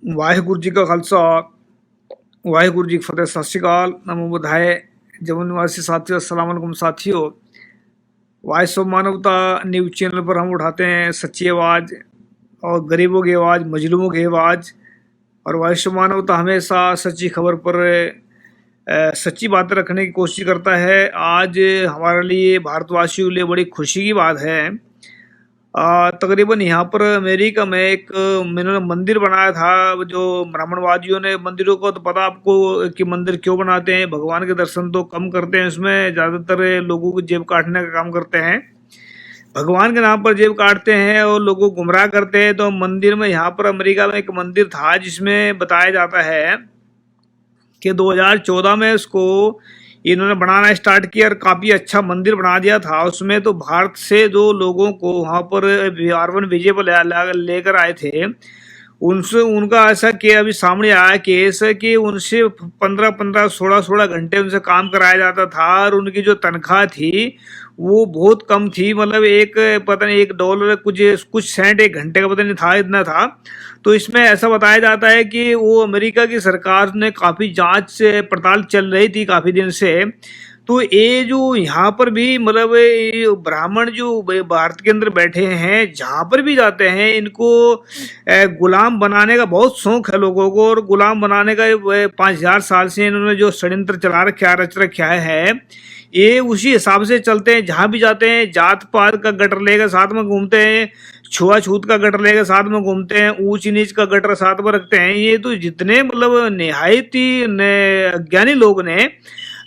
ਵਾਹਿਗੁਰੂ ਜੀ ਕਾ ਖਾਲਸਾ ਵਾਹਿਗੁਰੂ जी की फतेह। सत श्रीकाल, नमो बुधाय। जम्मू निवासी साथियों, अस्सलाम वालेकुम साथियों। वॉइस ऑफ मानवता न्यूज चैनल पर हम उठाते हैं सच्ची आवाज़ और गरीबों की आवाज़, मजलूमों की आवाज़। और वॉइस ऑफ मानवता हमेशा सच्ची खबर पर सच्ची बातें रखने की कोशिश करता है। आज हमारे लिए, भारतवासियों के लिए बड़ी खुशी की बात है। तकरीबन यहाँ पर अमेरिका में एक इन्होंने मंदिर बनाया था। जो ब्राह्मणवादियों ने मंदिरों को, तो पता आपको कि मंदिर क्यों बनाते हैं। भगवान के दर्शन तो कम करते हैं, उसमें ज़्यादातर लोगों की जेब काटने का काम करते हैं। भगवान के नाम पर जेब काटते हैं और लोगों को गुमराह करते हैं। तो मंदिर में, यहाँ पर अमेरिका में एक मंदिर था जिसमें बताया जाता है कि 2014 में उसको इन्होंने बनाना स्टार्ट किया और काफ़ी अच्छा मंदिर बना दिया था। उसमें तो भारत से जो लोगों को वहाँ पर R1 विजय पर लेकर आए थे, उनसे उनका ऐसा कि अभी सामने आया केस कि उनसे 15-15, 16-16 घंटे उनसे काम कराया जाता था और उनकी जो तनख्वाह थी वो बहुत कम थी। मतलब एक, पता नहीं, $1 कुछ कुछ सेंट एक घंटे का, पता नहीं था, इतना था। तो इसमें ऐसा बताया जाता है कि वो अमेरिका की सरकार ने काफ़ी जांच पड़ताल चल रही थी काफ़ी दिन से। तो ये जो यहाँ पर भी, मतलब ये ब्राह्मण जो भारत के अंदर बैठे हैं, जहाँ पर भी जाते हैं, इनको गुलाम बनाने का बहुत शौक है लोगों को। और गुलाम बनाने का 5000 साल से इन्होंने जो षड्यंत्र चला रखा, रच रखा है, ये उसी हिसाब से चलते हैं। जहाँ भी जाते हैं, जात पात का गटर लेकर साथ में घूमते हैं, छुआछूत का गटर लेकर साथ में घूमते हैं, ऊंच नीच का गटर साथ में रखते हैं। ये तो जितने, मतलब निहायत ही अज्ञानी लोग ने,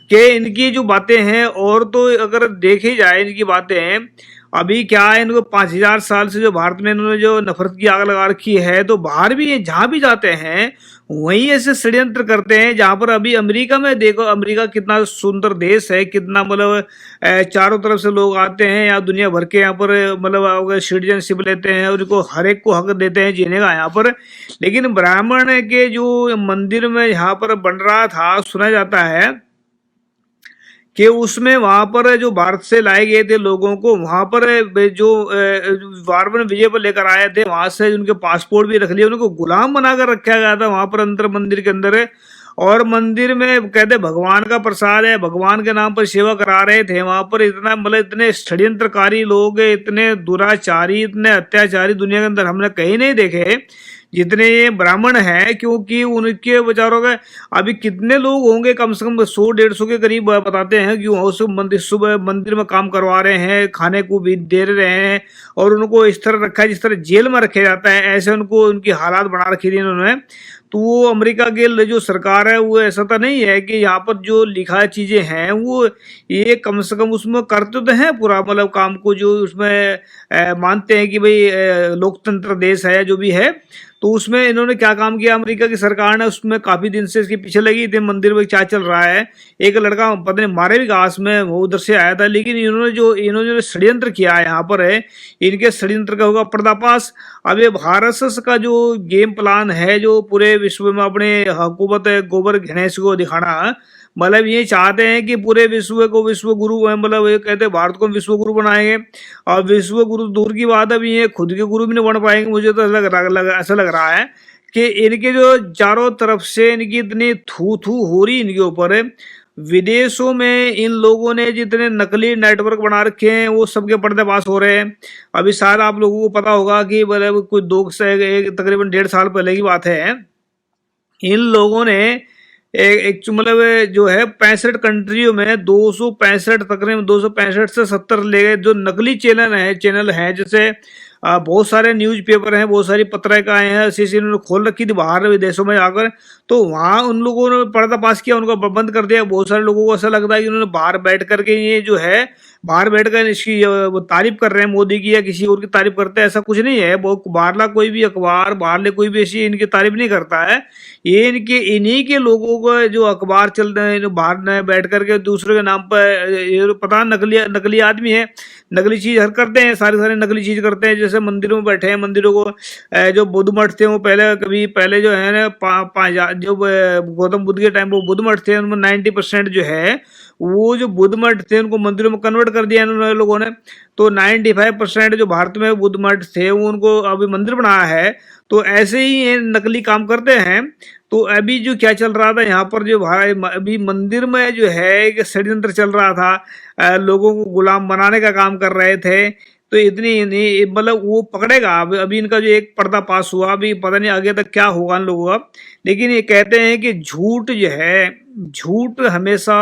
कि इनकी जो बातें हैं, और तो अगर देखी जाए इनकी बातें, अभी क्या है, इनको 5000 साल से जो भारत में इन्होंने जो नफरत की आग लगा रखी है, तो बाहर भी जहाँ भी जाते हैं वहीं ऐसे षड्यंत्र करते हैं। जहाँ पर अभी अमेरिका में देखो, अमेरिका कितना सुंदर देश है, कितना, मतलब चारों तरफ से लोग आते हैं यहाँ, दुनिया भर के यहाँ पर, मतलब सिटीजनशिप लेते हैं और उनको हर एक को हक देते हैं जीने का यहाँ पर। लेकिन ब्राह्मण के जो मंदिर में यहाँ पर बन रहा था, सुना जाता है कि उसमें वहां पर जो भारत से लाए गए थे लोगों को, वहां पर जो R1 विजय पर लेकर आए थे, वहां से उनके पासपोर्ट भी रख लिए, उनको गुलाम बनाकर रखा गया था वहां पर अंदर, मंदिर के अंदर। और मंदिर में कहते भगवान का प्रसाद है, भगवान के नाम पर सेवा करा रहे थे। वहां पर इतना, मतलब इतने षड्यंत्रकारी लोग, इतने दुराचारी, इतने अत्याचारी दुनिया के अंदर हमने कहीं नहीं देखे जितने ये ब्राह्मण हैं। क्योंकि उनके बेचारों का अभी कितने लोग होंगे, कम से कम 100-150 के करीब बताते हैं कि वो मंदिर, सुबह मंदिर में काम करवा रहे हैं, खाने को भी दे रहे हैं, और उनको इस तरह रखा है जिस तरह जेल में रखा जाता है, ऐसे उनको उनकी हालात बना रखी थी इन्होंने। तो वो अमेरिका की जो सरकार है, वो ऐसा तो नहीं है कि यहाँ पर जो लिखा चीजें हैं वो ये कम से कम उसमें करते तो हैं पूरा, मतलब काम को, जो उसमें मानते हैं कि भाई लोकतंत्र देश है जो भी है। तो उसमें इन्होंने क्या काम किया, अमेरिका की सरकार ने, उसमें काफी दिन से इसके पीछे लगी थी, मंदिर में क्या चल रहा है। एक लड़का, पता नहीं, मारे भी घास में, वो उधर से आया था। लेकिन इन्होंने षड्यंत्र किया है यहाँ पर है, इनके षड्यंत्र का होगा पर्दाफाश। अब ये भारत का जो गेम प्लान है, जो पूरे विश्व में अपने हुकूमत गोबर गणेश को दिखाना, मतलब ये चाहते हैं कि पूरे विश्व को विश्व गुरु, मतलब ये कहते हैं भारत को विश्व गुरु बनाएंगे। और विश्व गुरु दूर की बात, अभी ये खुद के गुरु भी नहीं बन पाएंगे। मुझे तो ऐसा लग रहा है कि इनके जो चारों तरफ से इनकी इतनी थू थू हो रही इनके ऊपर। विदेशों में इन लोगों ने जितने नकली नेटवर्क बना रखे हैं, वो सबके पर्दाफाश हो रहे हैं। अभी शायद आप लोगों को पता होगा कि, मतलब कुछ तकरीबन 1.5 साल पहले की बात है, इन लोगों ने एक मतलब जो है 65 कंट्रियों में 265, तकरीबन 265 से 70 ले गए जो नकली चैनल हैं। जैसे बहुत सारे न्यूज़पेपर हैं, बहुत सारी पत्रिकाएं हैं, ऐसी इन्होंने खोल रखी थी बाहर विदेशों में जाकर। तो वहाँ उन लोगों ने पर्दाफाश किया, उनको बंद कर दिया। बहुत सारे लोगों को ऐसा लगता है कि उन्होंने बाहर बैठ करके, ये जो है बाहर बैठकर इसकी वो तारीफ कर रहे हैं मोदी की या किसी और की तारीफ करते हैं, ऐसा कुछ नहीं है। वो बाहरला कोई भी अखबार, बाहरले कोई भी ऐसी इनकी तारीफ नहीं करता है। ये इन्हीं के लोगों को जो अखबार चल रहे हैं, बाहर न बैठ करके दूसरे के नाम पर, ये पता नकली आदमी है, नकली चीज हर करते हैं, सारे नकली चीज करते हैं। जैसे मंदिरों में बैठे हैं, मंदिरों को जो बुद्ध मठ थे वो पहले जो है ना जो गौतम बुद्ध के टाइम वो बुद्ध मठ थे, उनमें 90% जो है वो जो बुद्ध मठ थे उनको मंदिरों में कन्वर्ट कर दिया इन लोगों ने। तो 95% जो भारत में बुद्ध मठ थे वो उनको अभी मंदिर बनाया है। तो ऐसे ही ये नकली काम करते हैं। तो अभी जो क्या चल रहा था यहाँ पर, जो भाई अभी मंदिर में जो है एक षड्यंत्र चल रहा था, लोगों को गुलाम बनाने का काम कर रहे थे। तो इतनी नहीं मतलब वो पकड़ेगा। अभी इनका जो एक पर्दा पास हुआ, अभी पता नहीं आगे तक क्या होगा इन लोगों का। लेकिन ये कहते हैं कि झूठ जो है, झूठ हमेशा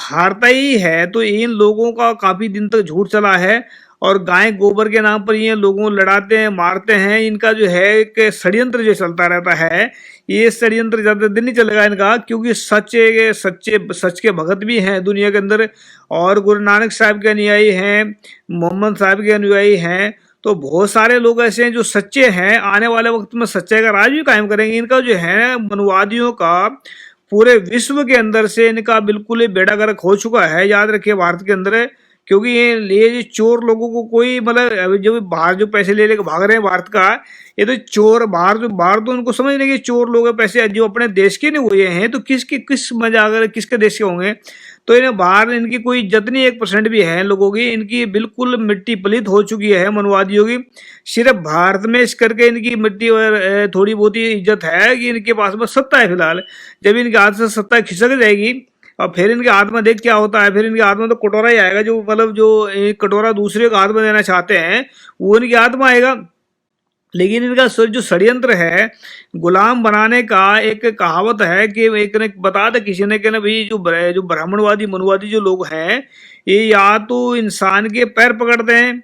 हारता ही है। तो इन लोगों का काफी दिन तक झूठ चला है और गाय गोबर के नाम पर ये लोगों को लड़ाते हैं, मारते हैं। इनका जो है एक षड्यंत्र जो चलता रहता है, ये षड्यंत्र ज्यादा दिन नहीं चलेगा इनका, क्योंकि सच के भगत भी हैं दुनिया के अंदर, और गुरु नानक साहब के अनुयायी हैं, मोहम्मद साहब के अनुयायी हैं। तो बहुत सारे लोग ऐसे हैं जो सच्चे हैं, आने वाले वक्त में सच्चाई का राज भी कायम करेंगे। इनका जो है मनुवादियों का पूरे विश्व के अंदर से इनका बिल्कुल ही बेड़ा गर्क हो चुका है, याद रखिए, भारत के अंदर। क्योंकि ये चोर लोगों को कोई मतलब जो बाहर जो पैसे ले लेकर भाग रहे हैं भारत का, ये तो चोर बाहर तो उनको समझ नहीं कि चोर लोग हैं, पैसे जो अपने देश के नहीं हुए हैं तो किस मजा अगर किसके देश के होंगे। तो इन्हें बाहर इनकी कोई इज्जत नहीं 1% भी है लोगों की। इनकी बिल्कुल मिट्टी पलित हो चुकी है मनुवादियों की। सिर्फ भारत में इस करके इनकी मिट्टी और थोड़ी बहुत ही इज्जत है कि इनके पास में सत्ता है फिलहाल। जब इनके हाथ से सत्ता खिसक जाएगी और फिर इनके हाथ में देख क्या होता है, फिर इनके हाथ में तो कटोरा ही आएगा। जो मतलब जो एक कटोरा दूसरे के हाथ में देना चाहते हैं वो इनके हाथ में आएगा। लेकिन इनका जो षड्यंत्र है गुलाम बनाने का, एक कहावत है कि एक ने बताया था किसी ने कि ना भाई जो ब्राह्मणवादी मनुवादी जो लोग हैं, ये या तो इंसान के पैर पकड़ते हैं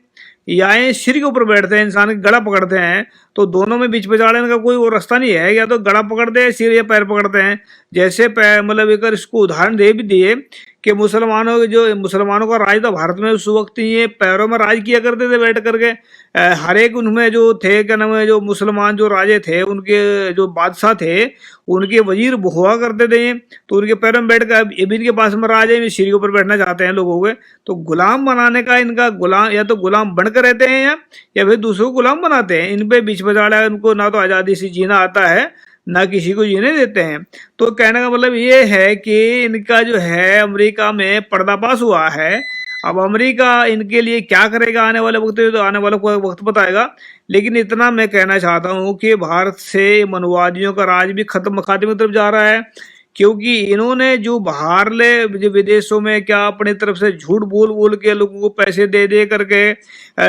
या ये सिर के ऊपर बैठते हैं, इंसान का गला पकड़ते हैं। तो दोनों में बीच बेचाड़ने का कोई वो रास्ता नहीं है, या तो गला पकड़ते हैं सिर या पैर पकड़ते हैं। जैसे मतलब एक इसको उदाहरण दे भी दिए कि मुसलमानों का राज था भारत में, उस वक्त ये पैरों में राज किया करते थे बैठ करके। हर एक उनमें जो थे क्या नाम है, जो मुसलमान जो राजे थे, उनके जो बादशाह थे, उनके वजीर हुआ करते थे। तो उनके पैरों में बैठ कर ये भी इनके पास में राज है, सिर के ऊपर बैठना चाहते हैं लोगों के। तो गुलाम बनाने का इनका गुलाम, या तो गुलाम बनकर रहते हैं या फिर दूसरों को गुलाम बनाते हैं। इन पे बीच बचाड़ा, उनको ना तो आज़ादी से जीना आता है ना किसी को जीने देते हैं। तो कहने का मतलब ये है कि इनका जो है अमेरिका में पर्दाफाश हुआ है। अब अमेरिका इनके लिए क्या करेगा आने वाले वक्त में, तो आने वाला वक्त बताएगा। लेकिन इतना मैं कहना चाहता हूँ कि भारत से मनुवादियों का राज भी खात्मे की तरफ जा रहा है। क्योंकि इन्होंने जो जो विदेशों में क्या अपनी तरफ से झूठ बोल बोल के लोगों को पैसे दे दे करके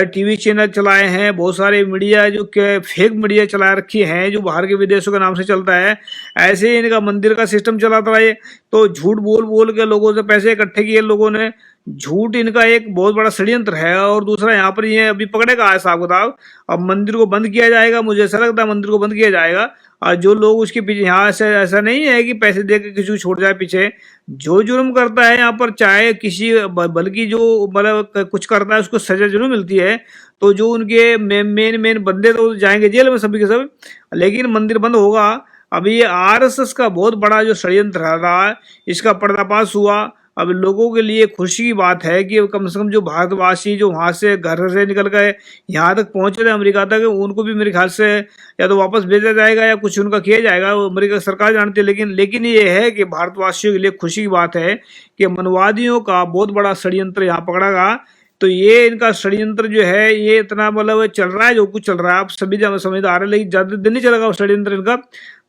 टीवी चैनल चलाए हैं, बहुत सारे मीडिया जो फेक मीडिया चला रखी हैं जो बाहर के विदेशों के नाम से चलता है। ऐसे ही इनका मंदिर का सिस्टम चलाता है। तो झूठ बोल बोल के लोगों से पैसे इकट्ठे किए लोगों ने। झूठ इनका एक बहुत बड़ा षड्यंत्र है। और दूसरा यहाँ पर ये अभी पकड़ेगा हिसाब किताब। अब मंदिर को बंद किया जाएगा, मुझे ऐसा लगता है मंदिर को बंद किया जाएगा। और जो लोग उसके पीछे, यहाँ से ऐसा नहीं है कि पैसे दे के किसी को छोड़ जाए पीछे। जो जुर्म करता है यहाँ पर, चाहे किसी बल्कि जो मतलब कुछ करता है उसको सजा जरूर मिलती है। तो जो उनके मेन बंदे तो जाएंगे जेल में सभी के सब, लेकिन मंदिर बंद होगा। अभी ये आरएसएस का बहुत बड़ा जो षड्यंत्र रहा है, इसका पर्दाफाश हुआ। अब लोगों के लिए खुशी की बात है कि कम से कम जो भारतवासी जो वहाँ से घर से निकल गए यहाँ तक पहुँच रहे अमेरिका तक, उनको भी मेरे ख्याल से या तो वापस भेजा जाएगा या कुछ उनका किया जाएगा, वो अमेरिका सरकार जानती है। लेकिन ये है कि भारतवासियों के लिए खुशी की बात है कि मनवादियों का बहुत बड़ा षड्यंत्र यहाँ पकड़ा। तो ये इनका षड्यंत्र जो है ये इतना मतलब चल रहा है, जो कुछ चल रहा है आप सभी समझदार है। लेकिन ज्यादा दिन नहीं चलेगा षड्यंत्र इनका।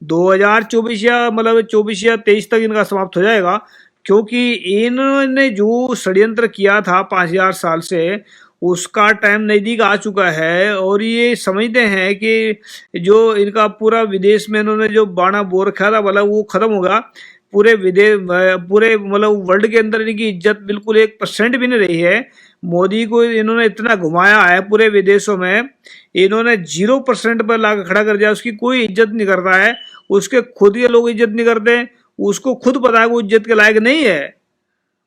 2024 या मतलब 24 या 23 तक इनका समाप्त हो जाएगा। क्योंकि इन्होंने जो षड्यंत्र किया था 5000 साल से, उसका टाइम नजदीक आ चुका है। और ये समझते हैं कि जो इनका पूरा विदेश में इन्होंने जो बाणा बो रखा था मतलब वो खत्म होगा। पूरे मतलब वर्ल्ड के अंदर इनकी इज्जत बिल्कुल 1% भी नहीं रही है। मोदी को इन्होंने इतना घुमाया है पूरे विदेशों में, इन्होंने 0% पर ला खड़ा कर दिया। उसकी कोई इज्जत नहीं करता है, उसके खुद के लोग इज्जत नहीं करते। उसको खुद पता है वो इज्जत के लायक नहीं है।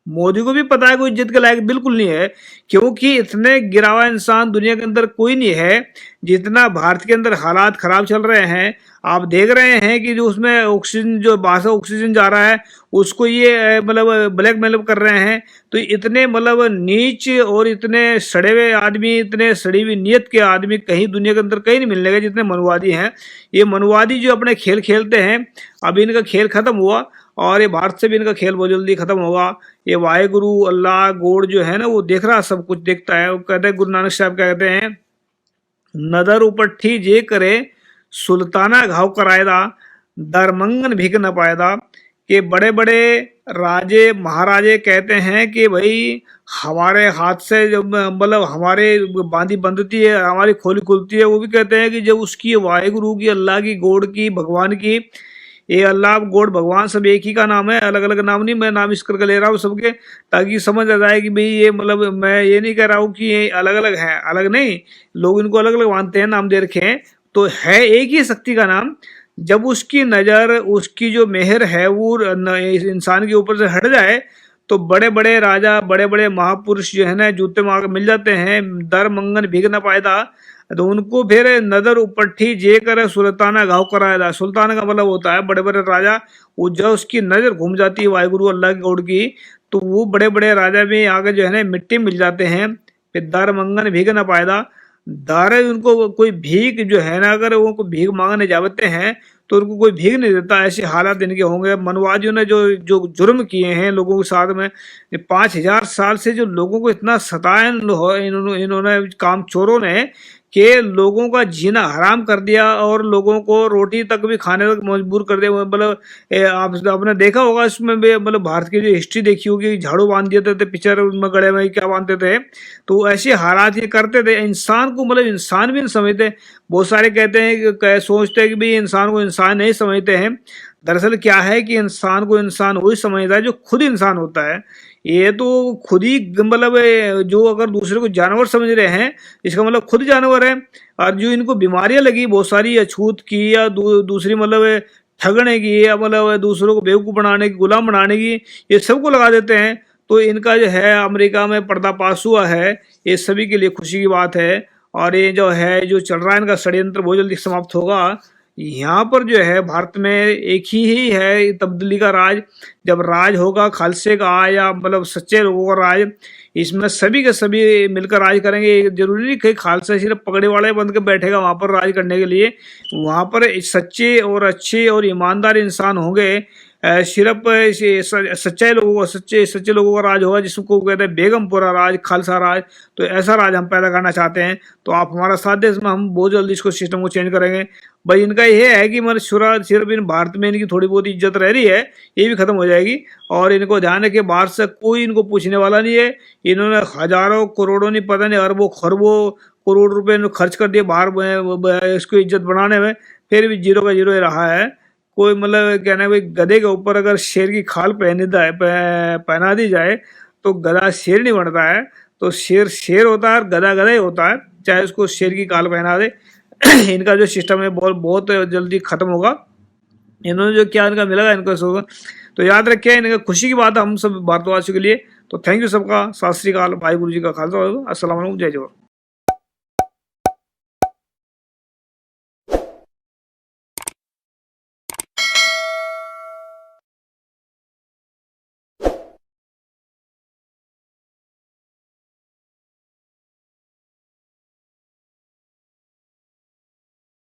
मोदी को भी पता है कोई इज्जत के लायक बिल्कुल नहीं है, क्योंकि इतने गिरा हुआ इंसान दुनिया के अंदर कोई नहीं है। जितना भारत के अंदर हालात खराब चल रहे हैं, आप देख रहे हैं कि जो उसमें ऑक्सीजन, जो बाहर से ऑक्सीजन जा रहा है, उसको ये मतलब ब्लैकमेल कर रहे हैं। तो इतने मतलब नीच और इतने सड़े हुए आदमी, इतने सड़ी हुई नीयत के आदमी कहीं दुनिया के अंदर कहीं नहीं मिलने के, जितने मनुवादी हैं। ये मनुवादी जो अपने खेल खेलते हैं, अभी इनका खेल खत्म हुआ और ये भारत से भी इनका खेल बहुत जल्दी खत्म होगा। ये वाहेगुरु अल्लाह गॉड जो है ना, वो देख रहा, सब कुछ देखता है। वो कहते हैं, गुरु नानक साहब क्या कहते हैं, नदर उपट्ठी जे करे सुल्ताना घाव करायदा, दरमंगन भीख न पायदा। कि बड़े बड़े राजे महाराजे कहते हैं कि भाई हमारे हाथ से जब मतलब हमारे बांधी बंधती है, हमारी खोली खुलती है, वो भी कहते हैं कि जब उसकी वाहेगुरु की, अल्लाह की, गॉड की, भगवान की, ये अल्लाह गॉड भगवान सब एक ही का नाम है, अलग अलग नाम नहीं। मैं नाम इस करके ले रहा हूँ सबके, ताकि समझ आ जाए कि भाई ये मतलब मैं ये नहीं कह रहा हूँ कि ये अलग अलग हैं, अलग नहीं, लोग इनको अलग अलग मानते हैं, नाम दे रखे हैं। तो है एक ही शक्ति का नाम। जब उसकी नज़र, उसकी जो मेहर है वो इस इंसान के ऊपर से हट जाए, तो बड़े बड़े राजा, बड़े बड़े महापुरुष जो है ना, जूते मार मिल जाते हैं, दर मंगन भीग न पायदा। तो उनको फिर नदर उपट्ठी जे कर सुल्ताना घाव कराया। सुल्तान का मतलब होता है बड़े बड़े राजा। वो जब उसकी नजर घूम जाती है वाहिगुरु अल्लाह की गॉड की, तो वो बड़े बड़े राजा भी आगे जो है ना मिट्टी मिल जाते हैं। फिर दर मंगन भीग न पायदा। दारे उनको कोई भीख जो है ना, अगर वो को भीख मांगने जाते हैं तो उनको कोई भीख नहीं देता। ऐसे हालात इनके होंगे। मनवादियों ने जो जो जुर्म किए हैं लोगों के साथ में, 5,000 साल से जो लोगों को इतना सताया इन्होंने काम चोरों ने, कि लोगों का जीना हराम कर दिया और लोगों को रोटी तक भी खाने तक मजबूर कर दिया। मतलब आपने देखा होगा इसमें भी, मतलब भारत की जो हिस्ट्री देखी होगी, झाड़ू बांध देते थे, पिक्चर में गले में क्या बांधते थे। तो ऐसे हालात ये करते थे। इंसान को मतलब इंसान भी नहीं समझते। बहुत सारे कहते हैं सोचते हैं कि भाई इंसान को इंसान नहीं समझते हैं। दरअसल क्या है कि इंसान को इंसान वही समझता है जो खुद इंसान होता है। ये तो खुद ही मतलब जो अगर दूसरे को जानवर समझ रहे हैं, इसका मतलब खुद जानवर है। और जो इनको बीमारियां लगी बहुत सारी, अछूत की या दूसरी मतलब ठगने की, या मतलब दूसरों को बेवकूफ़ बनाने की, गुलाम बनाने की, ये सबको लगा देते हैं। तो इनका जो है अमेरिका में पर्दाफाश हुआ है, ये सभी के लिए खुशी की बात है। और ये जो है जो चल रहा है इनका षड्यंत्र बहुत जल्दी समाप्त होगा। यहाँ पर जो है भारत में एक ही है तब्दीली का राज। जब राज होगा खालसे का, या मतलब सच्चे लोगों का राज, इसमें सभी के सभी मिलकर राज करेंगे। जरूरी नहीं कि खालसा सिर्फ पगड़े वाले बन के बैठेगा वहां पर राज करने के लिए। वहां पर सच्चे और अच्छे और ईमानदार इंसान होंगे। सिर्फ सच्चे लोगों का राज होगा, जिसको कहते हैं बेगमपुरा राज, खालसा राज। तो ऐसा राज हम पैदा करना चाहते हैं। तो आप हमारा साथ दें, इसमें हम बहुत जल्दी इसको सिस्टम को चेंज करेंगे। भाई इनका ये है कि मतलब सिर्फ इन भारत में इनकी थोड़ी बहुत इज्जत रह रही है, ये भी खत्म हो जाएगी। और इनको ध्यान रखिए, बाहर से कोई इनको पूछने वाला नहीं है। इन्होंने हजारों करोड़ों, नहीं पता नहीं अरबों खरबों करोड़ रुपए खर्च कर दिए बाहर इसको इज्जत बढ़ाने में, फिर भी जीरो का जीरो ही रहा है। कोई मतलब कहना है भाई, गधे के ऊपर अगर शेर की खाल पहना दी जाए तो गधा शेर नहीं बनता है। तो शेर शेर होता है और गधा गधा ही होता है, चाहे उसको शेर की खाल पहना दे। इनका जो सिस्टम है बहुत बहुत जल्दी खत्म होगा। इन्होंने जो क्या इनका मिलेगा इनको होगा। तो याद रखिए, इनका खुशी की बात है हम सब भारतवासियों के लिए। तो थैंक यू सबका, सत श्री अकाल, भाई गुरु जी का खालसा, अस्सलाम वालेकुम, जय जवाहर।